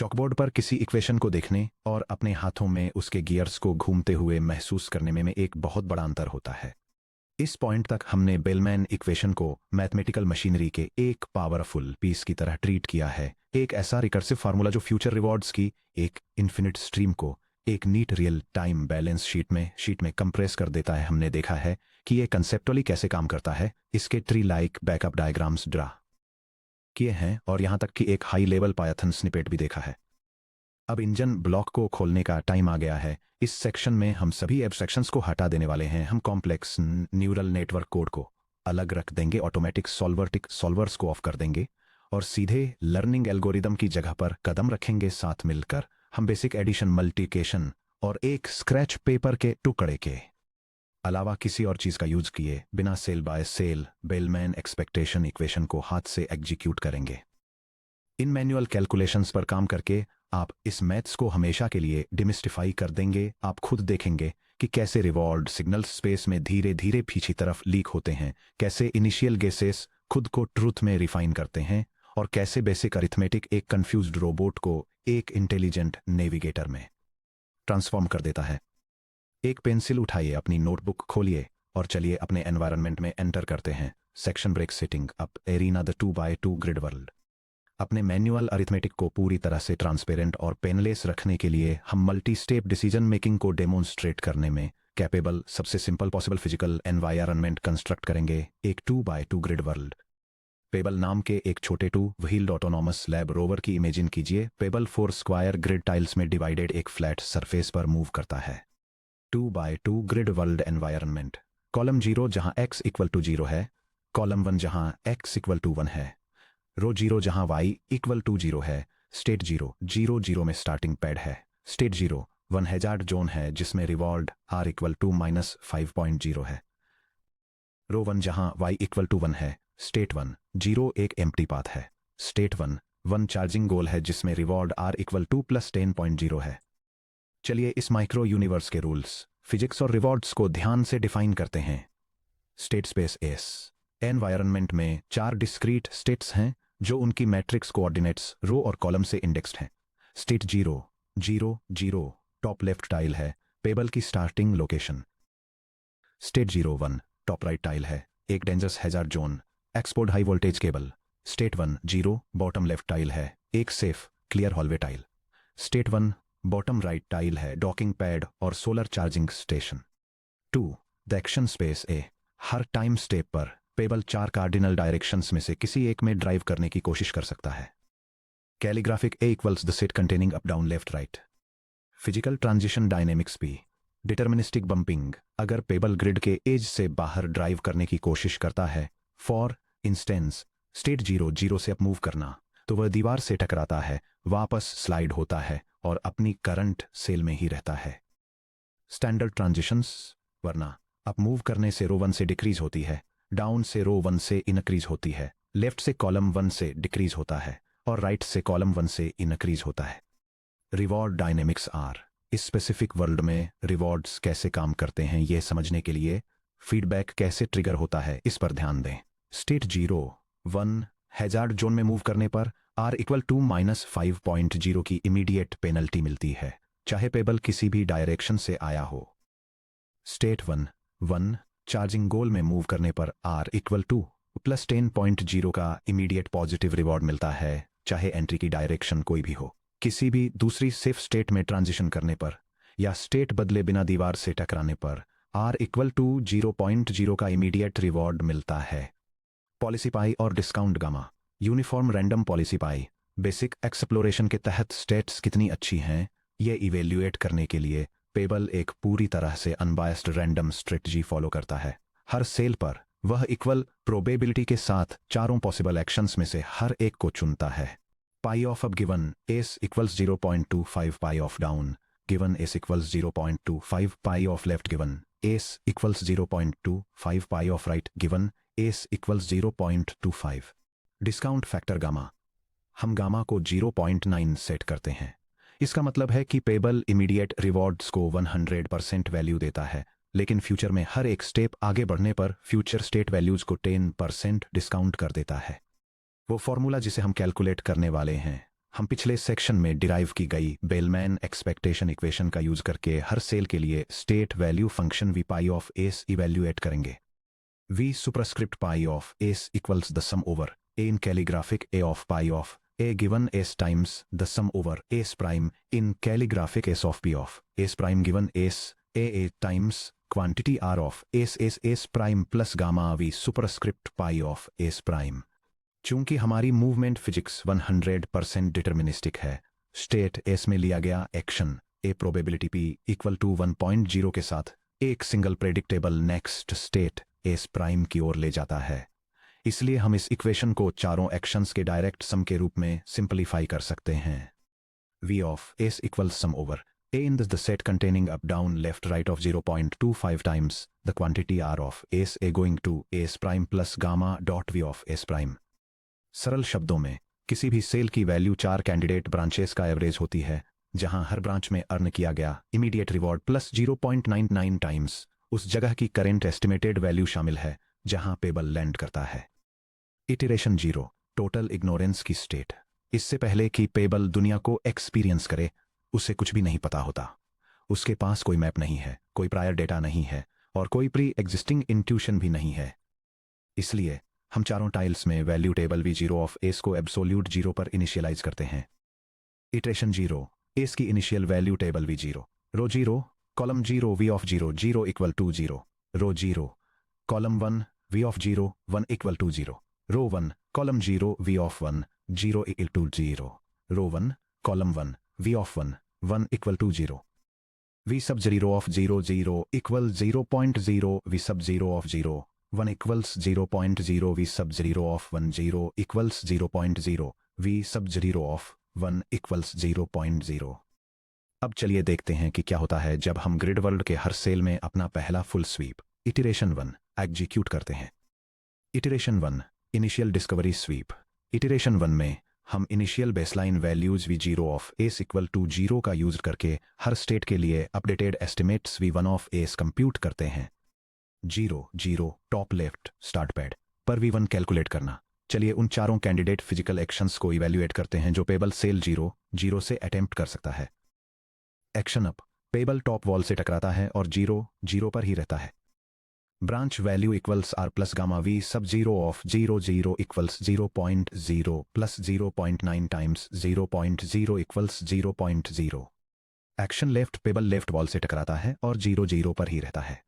Chalkboard पर किसी equation को देखने और अपने हाथों में उसके गियर्स को घूमते हुए महसूस करने में एक बहुत बड़ा अंतर होता है। इस पॉइंट तक हमने बेलमैन इक्वेशन को मैथमेटिकल मशीनरी के एक पावरफुल पीस की तरह ट्रीट किया है, एक ऐसा रिकर्सिव फार्मूला जो फ्यूचर रिवॉर्ड्स की एक इन्फिनिट स्ट्रीम को एक neat real time balance sheet में कंप्रेस कर देता है। हमने देखा है कि ये कंसेप्चुअली कैसे काम करता है, इसके tree like backup diagrams draw किए हैं और यहां तक कि एक हाई लेवल पायथन स्निपेट भी देखा है। अब इंजन ब्लॉक को खोलने का टाइम आ गया है। इस सेक्शन में हम सभी एब्स्ट्रैक्शंस को हटा देने वाले हैं। हम कॉम्प्लेक्स न्यूरल नेटवर्क कोड को अलग रख देंगे, ऑटोमेटिक सॉल्वर्स को ऑफ कर देंगे और सीधे लर्निंग एल्गोरिदम की जगह पर कदम रखेंगे। साथ मिलकर हम बेसिक एडिशन, मल्टीप्लिकेशन और एक स्क्रैच पेपर के टुकड़े के अलावा किसी और चीज का यूज किए बिना cell by cell Bellman expectation equation को हाथ से एग्जीक्यूट करेंगे। इन मैनुअल कैलकुलेशंस पर काम करके आप इस मैथ्स को हमेशा के लिए डिमिस्टिफाई कर देंगे। आप खुद देखेंगे कि कैसे रिवॉर्ड सिग्नल स्पेस में धीरे धीरे पीछे तरफ लीक होते हैं, कैसे इनिशियल गेसेस खुद को ट्रूथ में रिफाइन करते हैं और कैसे बेसिक अरिथमेटिक एक कंफ्यूज्ड रोबोट को एक इंटेलिजेंट नेविगेटर में ट्रांसफॉर्म कर देता है। एक पेंसिल उठाइए, अपनी नोटबुक खोलिए और चलिए अपने एनवायरनमेंट में एंटर करते हैं। Section break, setting up arena, the 2x2 grid world. अपने मैनुअल अरिथमेटिक को पूरी तरह से ट्रांसपेरेंट और पेनलेस रखने के लिए हम मल्टी स्टेप डिसीजन मेकिंग को डेमोन्स्ट्रेट करने में कैपेबल सबसे simple possible physical environment construct करेंगे। एक 2x2 ग्रिड वर्ल्ड। पेबल नाम के एक छोटे 2 व्हील्ड ऑटोनॉमस लैब रोवर की इमेजिन कीजिए। पेबल 4 स्क्वायर ग्रिड टाइल्स में डिवाइडेड एक फ्लैट सरफेस पर मूव करता है। 2x2 grid world environment. Column 0 जहां x इक्वल टू 0 है, कॉलम 1 जहां x इक्वल टू 1 है, रो 0 जहां y इक्वल टू 0 है, स्टेट 0 0 0 में स्टार्टिंग पैड है, स्टेट 0 1 हैजार्ड जोन है जिसमें रिवॉर्ड r इक्वल टू -5.0 है, रो 1 जहां y इक्वल टू 1 है, स्टेट 1 0 एक एम्प्टी पाथ है, स्टेट 1 1 चार्जिंग गोल है जिसमें रिवॉर्ड r इक्वल टू +10.0 है। चलिए इस माइक्रो यूनिवर्स के रूल्स, फिजिक्स और रिवॉर्ड्स को ध्यान से डिफाइन करते हैं। स्टेट स्पेस एस एनवायरनमेंट में 4 डिस्क्रीट स्टेट्स हैं जो उनकी मैट्रिक्स कोऑर्डिनेट्स रो और कॉलम से इंडेक्स्ड हैं। स्टेट 0 0 0 टॉप लेफ्ट टाइल है, पेबल की starting location. State 0 1 top right tile है, एक dangerous hazard zone, export high voltage cable. State 1 0 bottom left tile है, एक safe clear hallway tile. State 1 bottom right tile है, docking pad और solar charging station. 2 the action space A. Her time step पर payable 4 cardinal directions में से किसी एक में ड्राइव करने की कोशिश कर सकता है। Calligraphic A equals the set containing up down left right. Physical transition dynamics P. Deterministic bumping, अगर पेबल ग्रिड के एज से बाहर ड्राइव करने की कोशिश करता है, फॉर इंस्टेंस स्टेट 0 0 से अप मूव करना, तो वह दीवार से टकराता है, वापस स्लाइड होता है और अपनी करंट सेल में ही रहता है। स्टैंडर्ड ट्रांजिशंस, वरना अप मूव करने से रो 1 से डिक्रीज होती है, डाउन से रो 1 से इनक्रीज होती है, लेफ्ट से कॉलम 1 से डिक्रीज होता है और राइट से कॉलम 1 से इनक्रीज होता है। Reward dynamics are. इस स्पेसिफिक वर्ल्ड में रिवॉर्ड्स कैसे काम करते हैं यह समझने के लिए फीडबैक कैसे ट्रिगर होता है इस पर ध्यान दें। स्टेट 0 1 हैजार्ड जोन में मूव करने पर r इक्वल टू -5.0 की इमीडिएट पेनल्टी मिलती है, चाहे पेबल किसी भी डायरेक्शन से आया हो। स्टेट 1 1 चार्जिंग गोल में मूव करने पर r इक्वल टू +10.0 का इमीडिएट पॉजिटिव रिवॉर्ड मिलता है, चाहे एंट्री की डायरेक्शन कोई भी हो। किसी भी दूसरी सेफ स्टेट में ट्रांजिशन करने पर या स्टेट बदले बिना दीवार से टकराने पर r इक्वल टू 0.0 का इमीडिएट रिवॉर्ड मिलता है। पॉलिसी पाई और discount gamma. Uniform random policy pi basic exploration के तहत स्टेट्स कितनी अच्छी हैं ये इवेल्युएट करने के लिए पेबल एक पूरी तरह से अनबायस्ड रैंडम स्ट्रेटजी फॉलो करता है। हर सेल पर वह इक्वल प्रोबेबिलिटी के साथ चारों पॉसिबल एक्शंस में से हर एक को चुनता है। पाई of up given S equals 0.25 pi of down given S equals 0.25 pi of left given S equals 0.25 pi of right given S equals 0.25। Discount factor gamma. हम गामा को 0.9 सेट करते हैं। इसका मतलब है कि पेबल इमीडिएट रिवॉर्ड्स को 100% value देता है, लेकिन फ्यूचर में हर एक स्टेप आगे बढ़ने पर फ्यूचर स्टेट वैल्यूज को 10% डिस्काउंट कर देता है। वो फॉर्मूला जिसे हम कैलकुलेट करने वाले हैं हम पिछले सेक्शन में डिराइव की गई बेलमैन एक्सपेक्टेशन इक्वेशन का यूज करके हर सेल के लिए state value function V pi of S evaluate करेंगे। V superscript pi of S equals the sum over A in calligraphic A of pi of A given S times the sum over S prime in calligraphic S of P of S prime given S A times quantity R of S prime plus gamma V superscript pi of S prime. चूंकि हमारी movement physics 100% deterministic है, state S में लिया गया action A probability P equal to 1.0 के साथ एक single predictable next state S prime की ओर ले जाता है। इसलिए हम इस इक्वेशन को चारों एक्शंस के डायरेक्ट सम के रूप में सिंपलीफाई कर सकते हैं। V of S equals sum over A in the set containing up down left right of 0.25 times the quantity R of S A going to S prime plus gamma dot V of S prime. सरल शब्दों में किसी भी cell की value 4 candidate branches का average होती है, जहां हर ब्रांच में अर्न किया गया इमीडिएट रिवॉर्ड प्लस 0.99 टाइम्स उस जगह की करेंट एस्टिमेटेड वैल्यू शामिल है जहां पेबल लैंड करता है। इटरेशन 0 टोटल इग्नोरेंस की स्टेट। इससे पहले कि पेबल दुनिया को एक्सपीरियंस करे, उसे कुछ भी नहीं पता होता। उसके पास कोई मैप नहीं है, कोई प्रायर डेटा नहीं है और कोई प्री एग्जिस्टिंग इंट्यूशन भी नहीं है। इसलिए हम चारों टाइल्स में value table V zero of S को एब्सोल्यूट 0 पर इनिशियलाइज करते हैं। इटरेशन 0 एस की initial value table V zero row 0 column 0 V of 0 0 equal to 0 row 0 column 1 V of 0 1 equal to 0 row 1 column 0 V of 1 0 equal to 0 row 1 column 1 V of 1 1 equal to 0 we sub 0 of 0 0 equal 0.0 we sub 0 of 0 1 equals 0.0 v sub 0 of 1 0 equals 0.0 v sub 0 of 1 equals 0.0। अब चलिए देखते हैं कि क्या होता है जब हम ग्रिड वर्ल्ड के हर सेल में अपना पहला फुल स्वीप इटरेशन 1 एग्जीक्यूट करते हैं। Iteration 1 initial discovery sweep. Iteration 1 में हम initial baseline values v 0 of S equal to 0 का यूज करके हर स्टेट के लिए updated estimates v 1 of S compute करते हैं। 0 0 टॉप लेफ्ट स्टार्ट पैड पर v1 कैलकुलेट करना। चलिए उन चारों कैंडिडेट फिजिकल एक्शंस को इवैल्यूएट करते हैं जो पेबल सेल 0 0 से अटेम्प्ट कर सकता है। Action up payable top wall से टकराता है और 0 0 पर ही रहता है। Branch value equals R plus gamma V sub 0 of 0 0 equals 0.0 plus 0.9 times 0.0 equals 0.0। Action left pebble left wall से टकराता है और 0 0 पर ही रहता है।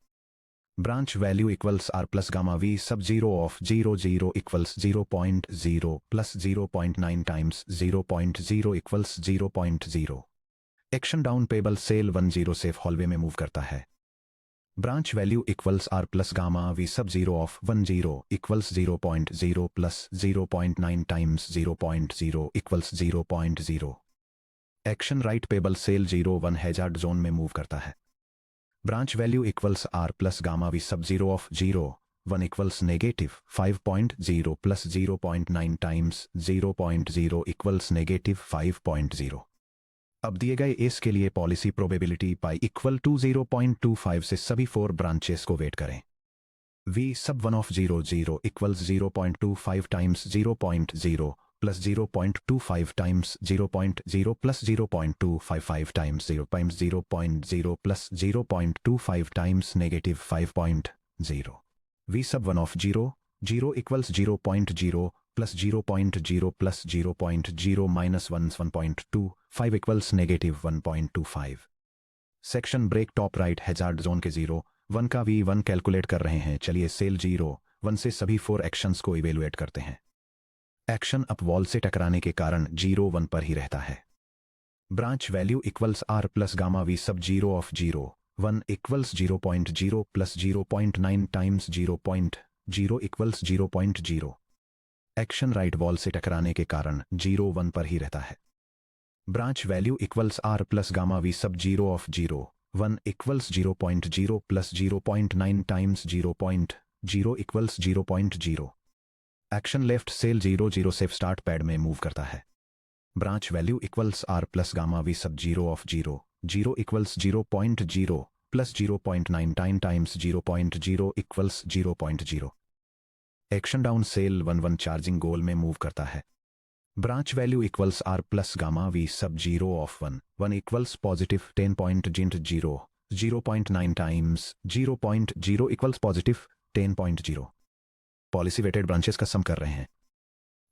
Branch value equals R plus gamma V sub 0 of 0 0 equals 0.0 plus 0.9 times 0.0 equals 0.0। Action down pebble cell 1 0 safe hallway में move करता है। Branch value equals R plus gamma V sub 0 of 1 0 equals 0.0 plus 0.9 times 0.0 equals 0.0। Action right pebble cell 0 1 hazard zone में move करता है। Branch value equals R plus gamma V sub 0 of 0 1 equals negative 5.0 plus 0.9 times 0.0 equals negative 5.0। अब दिए गए S के लिए policy probability pi equal to 0.25 से सभी 4 ब्रांचेस को वेट करें। V sub 1 of 0 0 equals 0.25 times 0.0 plus 0.25 times 0.0 plus 0.255 times 0.0 plus 0.25 times negative 5.0। V sub 1 of 0 0 equals 0.0 plus 0.0 plus 0.0 minus 1.25 equals negative 1.25। Section break top right hazard zone के 0 1 का v1 calculate कर रहे हैं। चलिए cell 0 1 से सभी 4 actions को evaluate करते हैं। एक्शन अप वॉल से टकराने के कारण 0 1 पर ही रहता है। Branch value equals R plus gamma V sub 0 of 0 1 equals 0.0 plus 0.9 times 0.0 equals 0.0। Action right wall से टकराने के कारण 0 1 पर ही रहता है। Branch value equals R plus gamma V sub 0 of 0 1 equals 0.0 plus 0.9 times 0.0 equals 0.0। Action left cell 0 0 safe start pad में move करता है। Branch value equals R plus gamma V sub 0 of 0 0 equals 0.0 plus 0.9 times 0.0 equals 0.0। Action down cell 1 1 charging goal में move करता है। branch value equals r plus gamma v sub 0 of 1 1 equals positive 10.0 0.9 times 0.0 equals positive 10.0 policy weighted branches का sum कर रहे हैं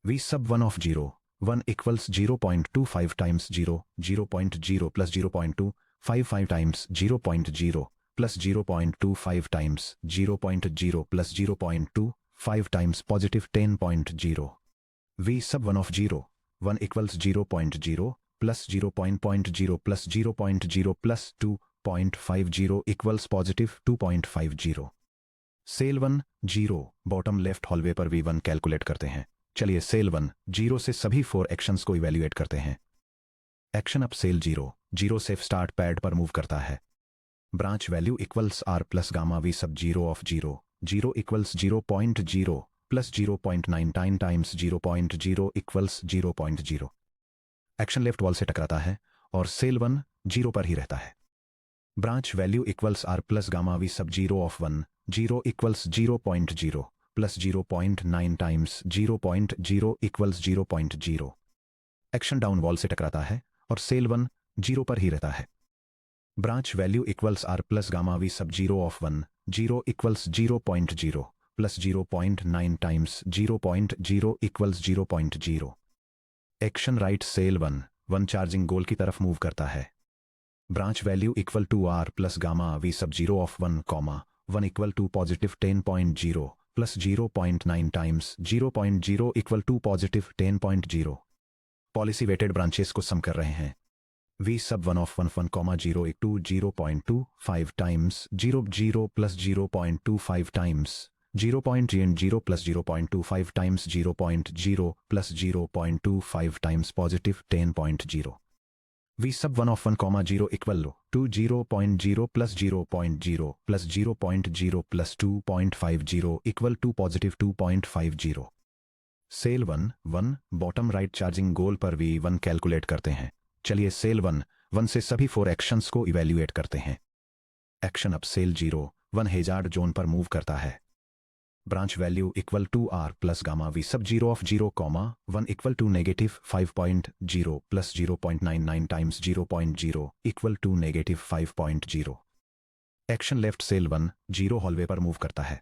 v sub 1 of 0 1 equals 0.25 times 0 0.0 plus 0.255 times 0.0 plus 0.25 times 0.0 plus 0.25 times positive 10.0 v sub 1 of 0 1 equals 0.0 plus 0.0 plus 0.0 plus 2.50 equals positive 2.50 cell 1 0 bottom left hallway पर v1 calculate करते हैं चलिए cell 1 0 से सभी 4 एक्शंस को इवैल्यूएट करते हैं एक्शन अप सेल 0 0 से स्टार्ट पैड पर मूव करता है branch value equals r plus gamma v sub 0 of 0 0 equals 0.0 plus 0.99 times 0.0 equals 0.0 action left wall से टकराता है और सेल 1 0 पर ही रहता है branch value equals r plus gamma v sub 0 of 1 0 equals 0.0 plus 0.9 times 0.0 equals 0.0 action down wall से टकराता है और सेल 1 0 पर ही रहता है branch value equals r plus gamma v sub 0 of 1 0 equals 0.0 plus 0.9 times 0.0 equals 0.0 action right cell 1 charging goal की तरफ मूव करता है branch value equal to r plus gamma v sub 0 of 1 1 equal to positive 10.0 plus 0.9 times 0.0 equal to positive 10.0 policy weighted branches को sum कर रहे हैं v sub 1 of 1 0 एक to 0.25 times 0 plus 0.25 times 0.0 plus 0.25 times 0.0 plus 0.25 times positive 10.0 v sub 1 of 1 0 equal to 0.0 plus 0.0 plus 0.0 plus 2.50 equal to positive 2.50 cell 1 bottom right charging goal पर v1 calculate करते हैं चलिए cell 1 से सभी 4 actions को evaluate करते हैं action up cell 0 1 hazard zone पर मूव करता है branch value equal to r plus gamma v sub 0 of 0 1 equal to negative 5.0 plus 0.99 times 0.0 equal to negative 5.0 action left cell 1 0 hallway पर move करता है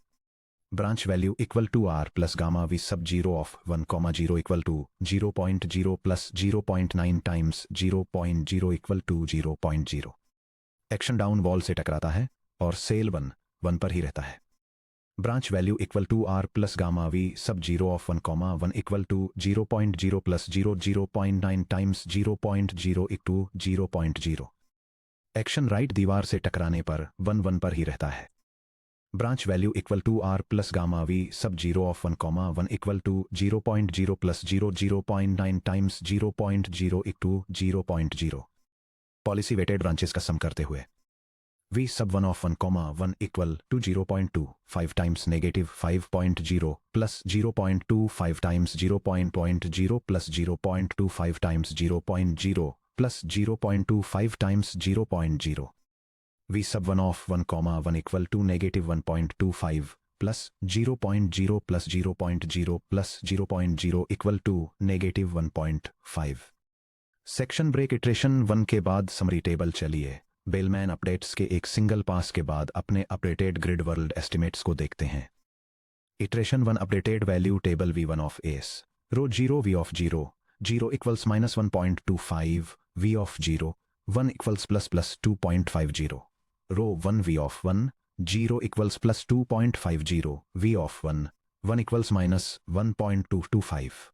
branch value equal to r plus gamma v sub 0 of 1 0 equal to 0.0 plus 0.9 times 0.0 equal to 0.0 action down wall से टकराता है और cell 1 पर ही रहता है branch value equal to r plus gamma v sub 0 of 1 1 equal to 0.0 plus 0.9 times 0.0 equal to 0.0 action right दीवार से टकराने पर 1 पर ही रहता है branch value equal to r plus gamma v sub 0 of 1 1 equal to 0.0 plus 0.9 times 0.0 equal to 0.0 policy weighted branches का sum करते हुए v sub 1 of 1 1 equal to 0.25 times negative 5.0 plus 0.25 times 0.0 plus 0.25 times 0.0 plus 0.25 times 0.0 v sub 1 of 1 1 equal to negative 1.25 plus 0.0 plus 0.0 plus 0.0 equal to negative 1.5 section break iteration 1 के बाद summary table चलिए Bellman updates के एक single pass के बाद अपने updated grid world estimates को देखते हैं iteration 1 updated value table v1 ऑफ S row 0 v of 0 equals -1.25 v of 1 equals plus 2.50 row 1 v of 0 equals plus 2.50 v of 1 equals -1.225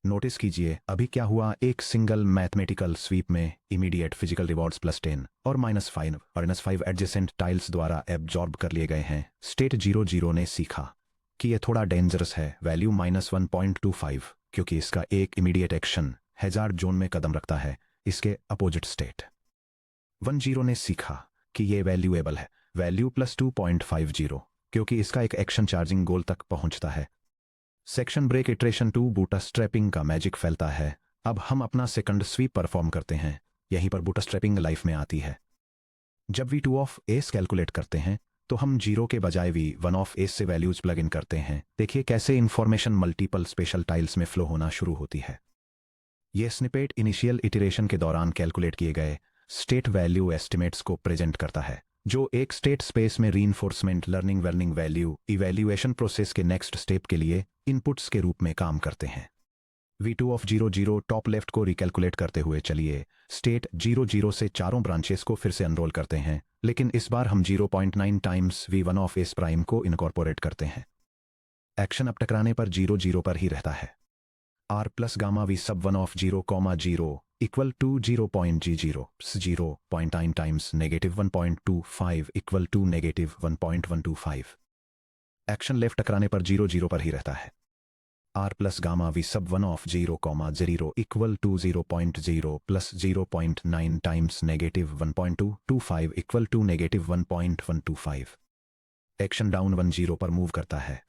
notice कीजिए अभी क्या हुआ एक सिंगल मैथमेटिकल स्वीप में इमीडिएट फिजिकल रिवॉर्ड्स प्लस 10 और -5 और -5 एडजेसेंट टाइल्स द्वारा एब्जॉर्ब कर लिए गए हैं स्टेट 0 ने सीखा कि यह थोड़ा डेंजरस है वैल्यू -1.25 क्योंकि इसका एक इमीडिएट एक्शन हैजार्ड जोन में कदम रखता है इसके अपोजिट स्टेट 10 ने सीखा कि यह वैल्यूएबल है वैल्यू +2.50 क्योंकि इसका एक एक्शन चार्जिंग गोल तक पहुंचता है सेक्शन ब्रेक इटरेशन 2 बूटस्ट्रैपिंग का मैजिक फैलता है अब हम अपना सेकंड स्वीप परफॉर्म करते हैं यहीं पर बूटस्ट्रैपिंग लाइफ में आती है जब v2 ऑफ एस कैलकुलेट करते हैं तो हम 0 के बजाय v1 ऑफ एस से वैल्यूज प्लग इन करते हैं देखिए कैसे इंफॉर्मेशन मल्टीपल स्पेशल टाइल्स में फ्लो होना शुरू होती है यह स्निपेट इनिशियल इटरेशन के दौरान कैलकुलेट किए गए स्टेट वैल्यू एस्टिमेट्स को प्रेजेंट करता है, जो एक स्टेट स्पेस में reinforcement learning warning value evaluation process के नेक्स्ट स्टेप के लिए इनपुट्स के रूप में काम करते हैं। V2 ऑफ 00 टॉप लेफ्ट को रिकैलकुलेट करते हुए चलिए स्टेट 00 से चारों ब्रांचेस को फिर से अनरोल करते हैं, लेकिन इस बार हम 0.9 टाइम्स V1 ऑफ एस प्राइम को इनकॉर्पोरेट करते हैं। एक्शन अब टकराने पर 00 पर ही रहता है। R plus gamma V sub 1 of 0,0 equal to 0.G0 0.9 times negative 1.25 equal to negative 1.125। Action left टकराने पर 00 पर ही रहता है। R plus gamma V sub 1 of 0,0 equal to 0.0 plus 0.9 times negative 1.225 equal to negative 1.125। Action down 10 पर move करता है।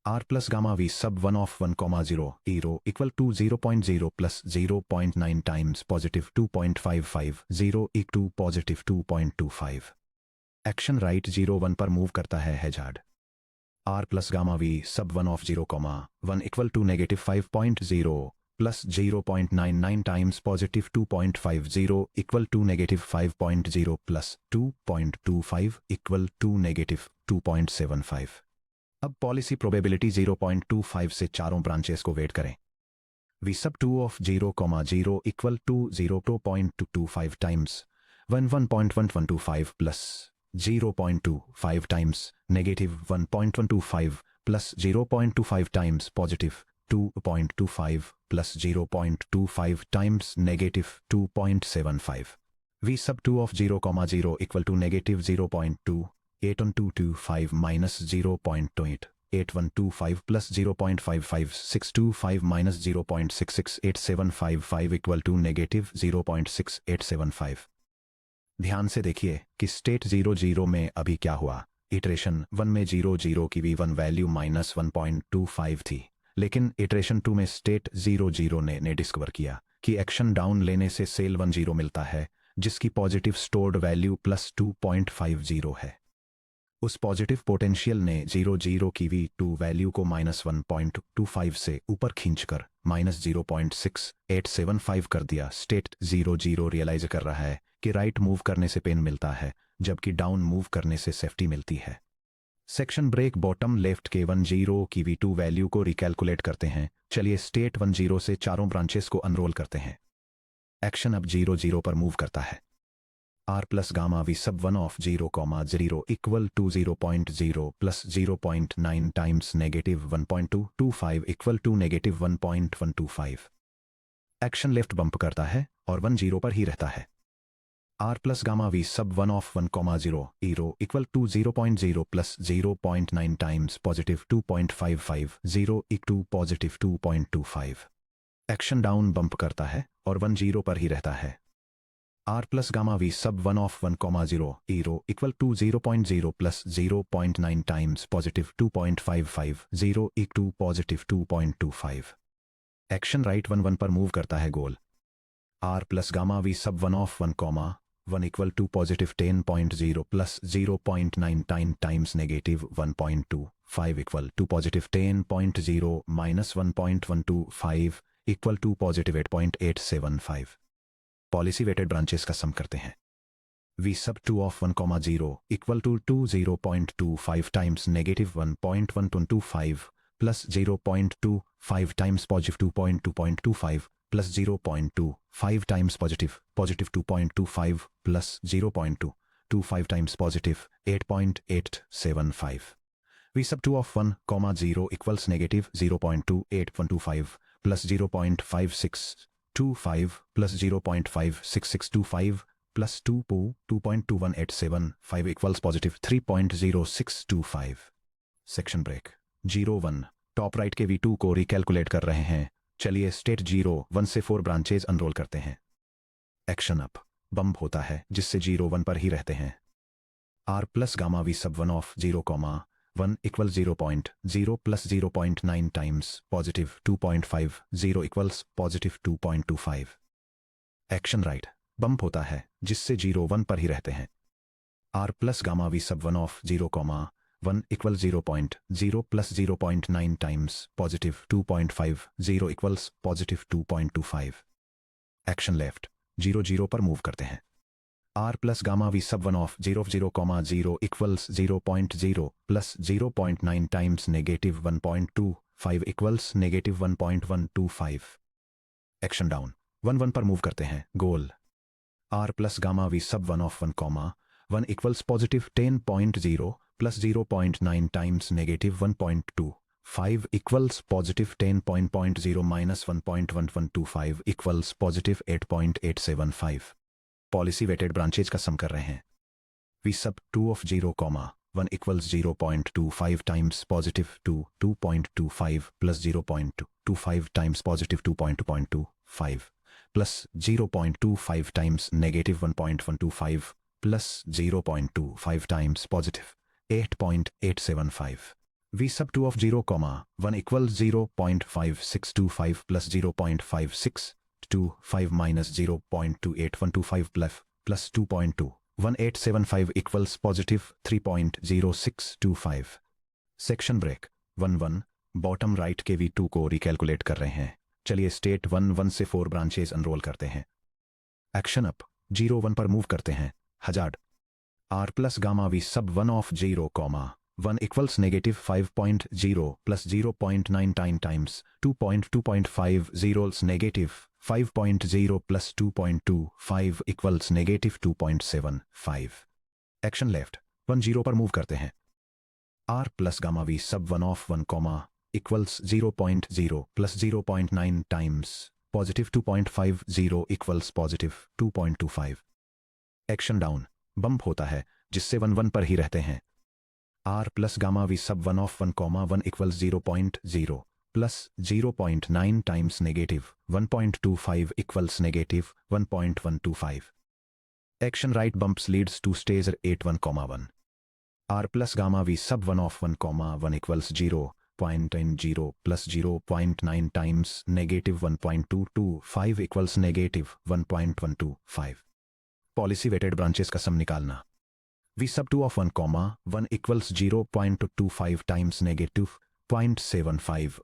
R plus gamma V sub 1 of 1,0 equal to 0.0 plus 0.9 times positive 2.55 0 equal to positive 2.25। Action right 0.1 पर move करता है hazard. R plus gamma V sub 1 of 0,1 equal to negative 5.0 plus 0.99 times positive 2.50 equal to negative 5.0 plus 2.25 equal to negative 2.75। अब policy probability 0.25 से चारों branches को wait करें। V sub 2 of 0,0 equal to 0.225 times 1.125 plus 0.25 times negative 1.125 plus 0.25 times positive 2.25 plus 0.25 times negative 2.75। V sub 2 of 0,0 equal to negative 0.2 8125 minus 0.28 8125 plus 0.55625 minus 0.668755 equal to negative 0.6875। ध्यान से देखिए कि state 00 में अभी क्या हुआ। इटरेशन 1 में 00 की V1 वैल्यू -1.25 थी, लेकिन इटरेशन 2 में स्टेट 00 ने डिस्कवर किया कि एक्शन डाउन लेने से सेल 10 मिलता है, जिसकी पॉजिटिव स्टोर्ड वैल्यू +2.50 है। उस पॉजिटिव पोटेंशियल ने 00 की V2 वैल्यू को -1.25 से ऊपर खींचकर -0.6875 कर दिया। स्टेट 00 रियलाइज कर रहा है कि राइट मूव करने से पेन मिलता है, जबकि डाउन मूव करने से सेफ्टी मिलती है। सेक्शन ब्रेक बॉटम लेफ्ट के 10 की V2 वैल्यू को रिकैलकुलेट करते हैं। चलिए स्टेट 10 से चारों ब्रांचेस को अनरोल करते हैं। एक्शन अब 00 पर मूव करता है। R plus gamma V sub 1 of 0,0 equal to 0.0 plus 0.9 times negative 1.225 equal to negative 1.125। Action left bump करता है और 10 पर ही रहता है। R plus gamma V sub 1 of 1,0 equal to 0.0 plus 0.9 times positive 2.55 0 equal to positive 2.25। Action down bump करता है और 10 पर ही रहता है। R plus gamma V sub 1 of 1,0 equal to 0.0 plus 0.9 times positive 2.55 0 equal to positive 2.25। Action right 1 पर move करता है goal. R plus gamma V sub 1 of 1,1 equal to positive 10.0 plus 0.99 times negative 1.25 equal to positive 10.0 minus 1.125 equal to positive 8.875। Policy weighted branches का sum करते हैं। V sub 2 of 1,0 equal to 0.25 times negative 1.125 plus 0.25 times positive 2.25 plus 0.25 times positive 2.25 plus 0.25 times positive 8.875। V sub 2 of 1,0 equals negative 0.2825 plus 0.5625 plus 0.56625 plus 2.2187 equals positive 3.0625। Section break 01 top right के V2 को recalculate कर रहे हैं। चलिए state 01 से 4 branches unroll करते हैं। Action up bump होता है, जिससे 01 पर ही रहते हैं। R plus gamma V sub 1 of 0,1 equal 0.0 plus 0.9 times positive 2.50 equals positive 2.25। Action right bump होता है, जिससे 01 पर ही रहते हैं। R plus gamma V sub 1 of 0,1 1 equals 0.0 plus 0.9 times positive 2.5, 0 equals positive 2.25. Action left, 0 0 पर मूव करते हैं. R plus gamma v sub 1 of 0 0 equals 0.0 plus 0.9 times negative 1.25 equals negative 1.125. Action down, 1 1 पर मूव करते हैं. Goal R plus gamma v sub 1 of 1 equals positive 10.0 plus 0.9 times negative 1.25 equals positive 10.0 minus 1.1125 equals positive 8.875. Policy weighted branches का sum कर रहे हैं. We सब 2 of 0, 1 equals 0.25 times positive 2.25 plus 0.25 times positive 2.25 plus 0.25 times negative 1.125 plus 0.25 times positive 8.875. V sub 2 of 0, 1 equals 0.5625 plus 0.5625 minus 0.28125 plus 2.21875 equals positive 3.0625. Section break 1 1 bottom right के V2 को recalculate कर रहे हैं. चलिए स्टेट 1 1 से 4 ब्रांचेज अनरोल करते हैं. Action up 0 1 पर मूव करते हैं. Hazard R plus gamma V sub 1 of 0, 1 equals negative 5.0 plus 0.99 times 2.2.5 zeros negative 5.0 plus 2.25 equals negative 2.75. Action left, 1 0 पर मूव करते हैं. R plus gamma V sub 1 of 1, equals 0.0 plus 0.9 times positive 2.50 equals positive 2.25. Action down, bump होता है जिससे 1 1 पर ही रहते हैं. R plus gamma V sub 1 of 1 equals 0.0 plus 0.9 times negative 1.25 equals negative 1.125. Action right bumps leads to stage 8 1, 1. R plus gamma V sub 1 of 1 equals 0.0 plus 0.9 times negative 1.225 equals negative 1.125. Policy weighted branches का sum निकालना. V sub 2 of 1 equals 0.25 times negative 0.75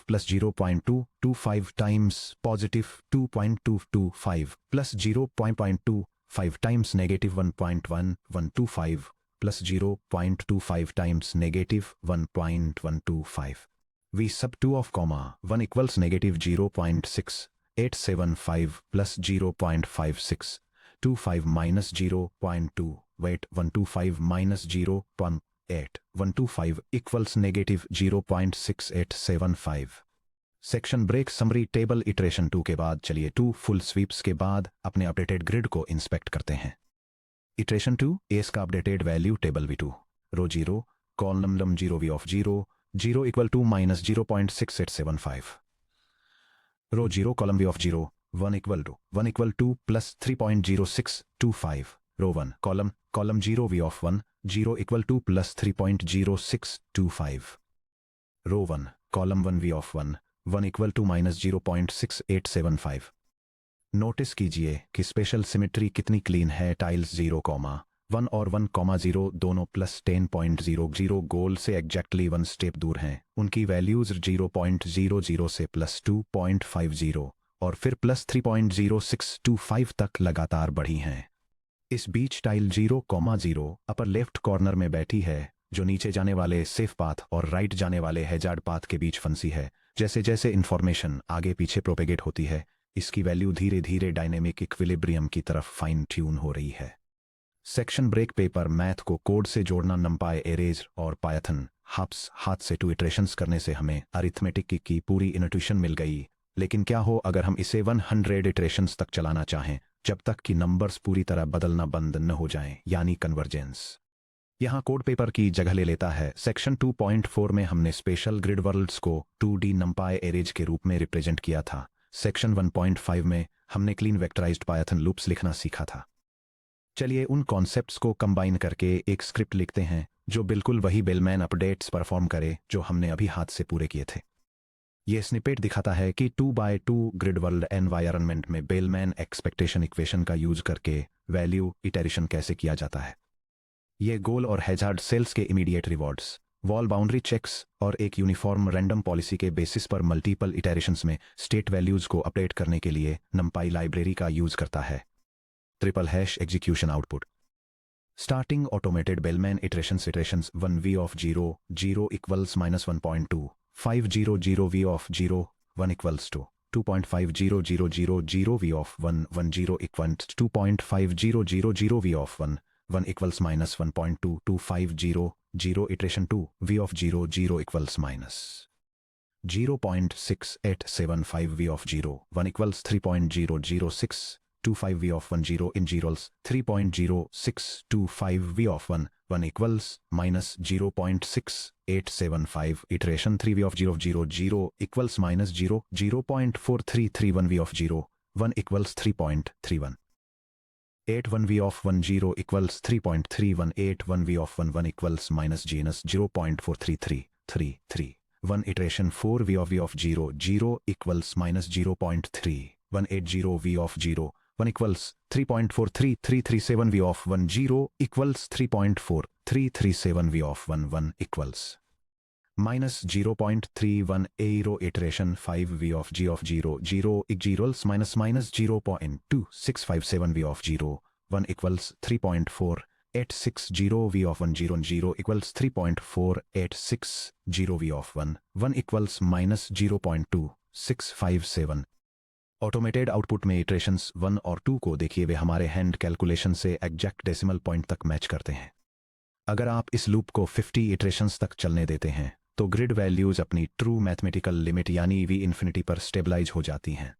plus 0.225 times positive 2.225 plus 0.25 times negative 1.1125 plus 0.25 times negative 1.125. V sub 2 of 1 equals negative 0.6875 plus 0.56 25 minus 0.2 wait 125 minus 0.8125 equals negative 0.6875. Section break summary table iteration 2 के बाद चलिए 2 full sweeps के बाद अपने updated grid को inspect करते हैं. Iteration 2 S का updated value table V2 row 0 column लम 0 V of 0 equal to minus 0.6875 row 0 column V of 0 1 equal to plus 3.0625 row 1 column 0 V of 0 equal to plus 3.0625 row 1 column 1 V of 1 equal to minus 0.6875. Notice कीजिए कि special symmetry कितनी clean है. Tiles 0, 1 और 1, 0 दोनों plus 10.00 गोल से exactly 1 step दूर हैं. उनकी वैल्यूज 0.00 से प्लस 2.50 और फिर प्लस 3.0625 तक लगातार बढ़ी हैं. इस बीच टाइल 0, 0 अपर लेफ्ट कॉर्नर में बैठी है जो नीचे जाने वाले सेफ पाथ और राइट जाने वाले हैजार्ड पाथ के बीच फंसी है. जैसे जैसे इंफॉर्मेशन आगे पीछे प्रोपेगेट होती है इसकी वैल्यू धीरे धीरे डायनेमिक इक्विलिब्रियम की तरफ फाइन ट्यून हो रही है. सेक्शन ब्रेक पेपर मैथ को कोड से जोड़ना नंपाई एरेज और पायथन हाप्स हाथ से 2 इटरेशंस करने से हमें अरिथमेटिक की पूरी इंट्यूशन मिल गई. लेकिन क्या हो अगर हम इसे 100 इटरेशंस तक चलाना चाहें जब तक कि नंबर्स पूरी तरह बदलना बंद न हो जाएं, यानी कन्वर्जेंस. यहां कोड पेपर की जगह ले लेता है. सेक्शन 2.4 में हमने स्पेशल ग्रिड वर्ल्ड्स को 2D नंपाई एरेज के रूप में रिप्रेजेंट किया था. सेक्शन 1.5 में हमने क्लीन वेक्टराइज्ड पायथन लूप्स लिखना सीखा था. चलिए उन कॉन्सेप्ट्स को कंबाइन करके एक स्क्रिप्ट लिखते हैं जो बिल्कुल वही बेलमैन अपडेट्स परफॉर्म करे जो हमने अभी हाथ से पूरे किए थे. यह स्निपेट दिखाता है कि 2x2 ग्रिड वर्ल्ड एनवायरनमेंट में बेलमैन एक्सपेक्टेशन इक्वेशन का यूज करके वैल्यू इटरेशन कैसे किया जाता है. ये गोल और हैजार्ड सेल्स के immediate rewards, wall boundary checks और एक यूनिफॉर्म रैंडम पॉलिसी के बेसिस पर मल्टीपल इटरेशंस में स्टेट वैल्यूज को अपडेट करने के लिए नंपाई लाइब्रेरी का यूज करता है। Triple hash execution output. Starting automated Bellman iterations 1 v of 0 0 equals -1.2 500 v of 0 1 equals to 2.5000 v of 1 10 equals 2.5000 v of 1 1 equals -1.2250 iteration 2 v of 0 0 equals minus 0.6875 v of 0 1 equals 3.00625 v of 1 0 in zeros 3.0625 v of 1 1 equals minus 0.6875 iteration 3 v of 0 0 equals minus 0.4331 v of 0 1 equals 3.31 81 v of 1 0 equals 3.3181 v of 1 1 equals minus 0.4333 1 iteration 4 v of 0 0 equals minus 0.3180 v of 0 1 equals 3.43337 v of 1 0 equals 3.4337 v of 1 1 equals minus 0.3180 iteration 5 v of 0 0 equals minus 0.2657 v of 0 1 equals 3.4860 v of 1 0 0 equals 3.4860 v of 1 1 equals minus 0.2657। Automated output में iterations 1 और 2 को देखिए, वे हमारे hand calculation से exact decimal point तक match करते हैं। अगर आप इस लूप को 50 इटरेशंस तक चलने देते हैं तो ग्रिड वैल्यूज अपनी ट्रू मैथमेटिकल लिमिट यानी v इंफिनिटी पर स्टेबलाइज हो जाती हैं।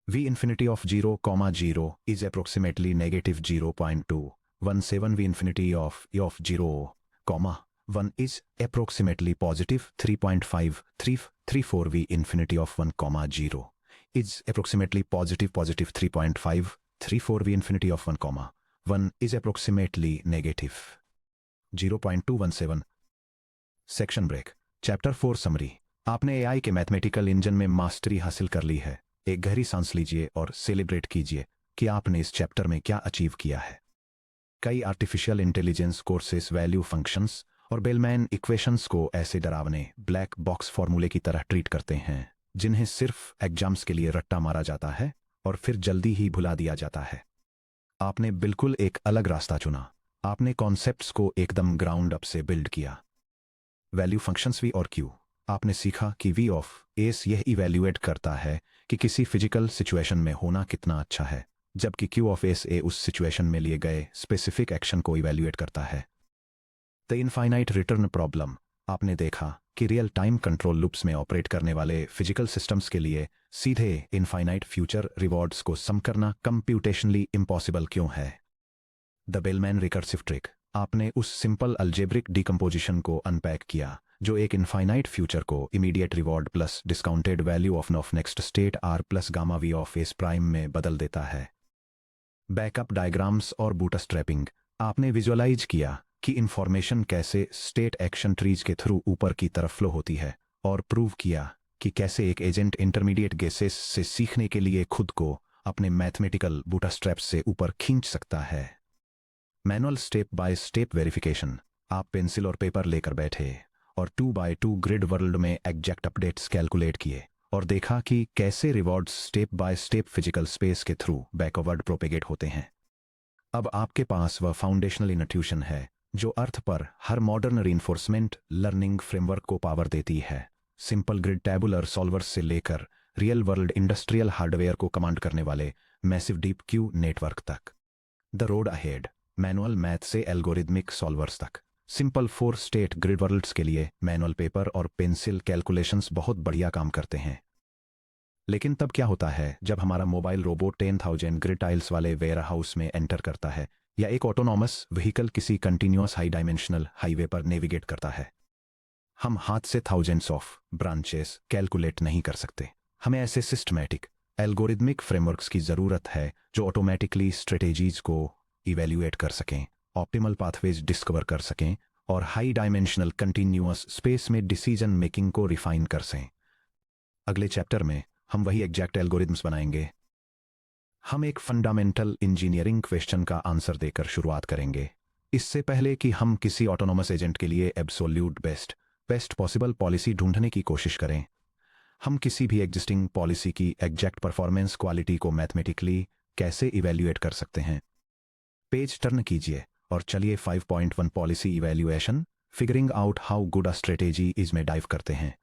v infinity of 0, 0 is approximately negative 0.217 v infinity of 0, 1 is approximately positive 3.5334 v infinity of 1, 0 is approximately positive 3.534 v infinity of 1, 1 is approximately negative 0.217। Section break. Chapter 4 summary. आपने AI के mathematical engine में mastery हासिल कर ली है। एक गहरी सांस लीजिए और सेलिब्रेट कीजिए कि आपने इस चैप्टर में क्या अचीव किया है। कई artificial intelligence courses value functions और बेलमैन इक्वेशंस को ऐसे डरावने ब्लैक बॉक्स फॉर्मूले की तरह ट्रीट करते हैं जिन्हें सिर्फ एग्जाम्स के लिए रट्टा मारा जाता है और फिर जल्दी ही भुला दिया जाता है। आपने बिल्कुल एक अलग रास्ता चुना। आपने कॉन्सेप्ट्स को एकदम ग्राउंड अप से बिल्ड किया। वैल्यू फंक्शंस वी और क्यू। आपने सीखा कि वी ऑफ एस यह इवैल्यूएट करता है कि किसी फिजिकल सिचुएशन में होना कितना अच्छा है, जबकि क्यू ऑफ एस ए उस सिचुएशन में लिए गए स्पेसिफिक एक्शन को इवैल्यूएट करता है। The infinite return problem. आपने देखा कि रियल टाइम कंट्रोल लूप्स में ऑपरेट करने वाले फिजिकल सिस्टम्स के लिए सीधे इनफाइनाइट फ्यूचर रिवॉर्ड्स को सम करना कंप्यूटेशनली इम्पॉसिबल क्यों है। The Bellman recursive trick. आपने उस सिंपल अलजेब्रिक डिकम्पोजिशन को अनपैक किया जो एक इनफाइनाइट फ्यूचर को immediate reward plus discounted value of next state R plus gamma V of S prime में बदल देता है। बैकअप डायग्राम्स और बूटस्ट्रैपिंग। आपने विजुअलाइज किया कि इंफॉर्मेशन कैसे स्टेट एक्शन ट्रीज के थ्रू ऊपर की तरफ फ्लो होती है और प्रूव किया कि कैसे एक एजेंट इंटरमीडिएट गेसेस से सीखने के लिए खुद को अपने मैथमेटिकल बूटस्ट्रैप्स से ऊपर खींच सकता है। Manual step by step verification. आप पेंसिल और पेपर लेकर बैठे और 2x2 ग्रिड वर्ल्ड में एग्जैक्ट अपडेट्स कैलकुलेट किए और देखा कि कैसे rewards step by step physical space के थ्रू बैकवर्ड प्रोपेगेट होते हैं। अब आपके पास वह फाउंडेशनल इंट्यूशन है जो अर्थ पर हर मॉडर्न रीइंफोर्समेंट लर्निंग फ्रेमवर्क को पावर देती है, सिंपल ग्रिड टैबुलर सॉल्वर्स से लेकर रियल वर्ल्ड इंडस्ट्रियल हार्डवेयर को कमांड करने वाले मैसिव डीप क्यू नेटवर्क तक। The road ahead. Manual math से एल्गोरिदमिक सॉल्वर्स तक। सिंपल 4 स्टेट ग्रिड वर्ल्ड्स के लिए मैनुअल पेपर और पेंसिल कैलकुलेशंस बहुत बढ़िया काम करते हैं। लेकिन तब क्या होता है जब हमारा मोबाइल रोबोट 10,000 ग्रिड टाइल्स वाले वेयर हाउस में एंटर करता है या एक ऑटोनॉमस व्हीकल किसी कंटिन्यूअस हाई डायमेंशनल हाईवे पर नेविगेट करता है। हम हाथ से थाउजेंड्स ऑफ ब्रांचेस कैलकुलेट नहीं कर सकते। हमें ऐसे सिस्टमैटिक एल्गोरिदमिक फ्रेमवर्क्स की ज़रूरत है जो ऑटोमेटिकली स्ट्रेटेजीज को इवैल्यूएट कर सकें, ऑप्टिमल पाथवेज डिस्कवर कर सकें और हाई डायमेंशनल कंटिन्यूअस स्पेस में डिसीजन मेकिंग को रिफाइन कर सकें। अगले चैप्टर में हम वही एग्जैक्ट एल्गोरिदम्स बनाएंगे। हम एक फंडामेंटल इंजीनियरिंग क्वेश्चन का आंसर देकर शुरुआत करेंगे। इससे पहले कि हम किसी ऑटोनोमस एजेंट के लिए एब्सोल्यूट बेस्ट पॉसिबल पॉलिसी ढूंढने की कोशिश करें, हम किसी भी एग्जिस्टिंग पॉलिसी की एग्जैक्ट परफॉर्मेंस क्वालिटी को मैथमेटिकली कैसे इवैल्यूएट कर सकते हैं। पेज टर्न कीजिए और चलिए 5.1 policy evaluation figuring out how good a strategy is में डाइव करते हैं।